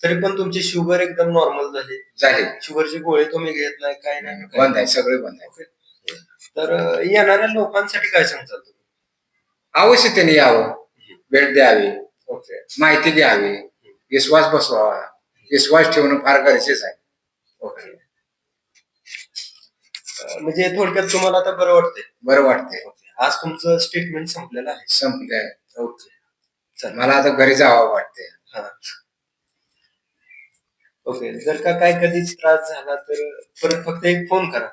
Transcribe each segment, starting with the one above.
तरी पण तुमची शुगर एकदम नॉर्मल झाली. झाले. शुगरची गोळी तुम्ही घेत नाही, काय नाही, काय बंद आहे, सगळे बंद आहे. ओके. तर येणाऱ्या लोकांसाठी काय सांगताल तुम्ही? अवश्य त्यांनी यावं, भेट द्यावी, ओके. माहिती घ्यावी, विश्वास बसवावा. विश्वास ठेवणं फार गरजेचं आहे. ओके. म्हणजे थोडक्यात तुम्हाला आता बरं वाटतंय? बरं वाटतंय. आज तुमचं स्टेटमेंट संपलेलं आहे. संपलंय. ओके. चला. मला आता घरी जावं वाटतंय. हा. ओके. जर का काय कधी त्रास झाला तर परत फक्त एक फोन करा.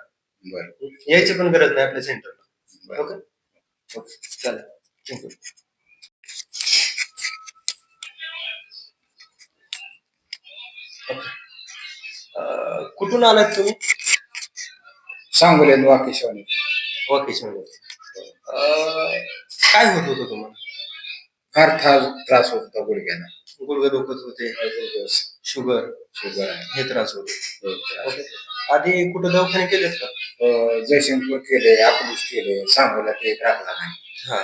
बरं. यायची पण गरज नाही आपल्या सेंटरला. बरं. ओके. ओके. चालेल. थँक्यू. कुठून आलात तुम्ही? सांगोल्यात वाकेशवाणी. वाकेशमध्ये. काय होत होतं तुम्हाला? फार त्रास होत होता गुडघ्याला. गुडघे दुखत होते, शुगर हे त्रास होते. ओके. आधी कुठं दवाखाने केलेत का? जयसिंगपूर केले, अकलूज केले, सांगोल्यात एक राखला नाही. हा.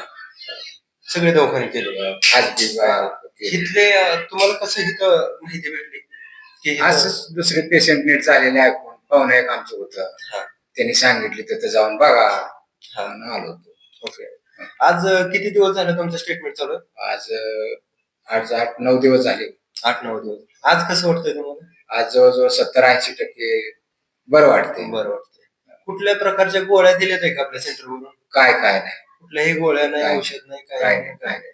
सगळे दवाखाने केले. खाजगी इथले तुम्हाला कसं इथं माहिती भेटली की असंच दुसरे पेशंट नीट झालेले ऐकून पाहुणे एक आमचं होतं, त्यांनी सांगितले तिथं जाऊन बघा. आलो होतो. ओके. आज किती दिवस झाले तुमचं स्टेटमेंट चालू? आज 8-9 दिवस झाले. 8-9 दिवस. आज कसं वाटतंय तुम्हाला? आज जवळजवळ 70-80% बरं वाटतंय. बरं वाटतंय. कुठल्या प्रकारच्या गोळ्या दिल्यात आहे का आपल्या सेंटरवरून? काय नाही, कुठल्याही गोळ्या नाही, औषध नाही, काय नाही.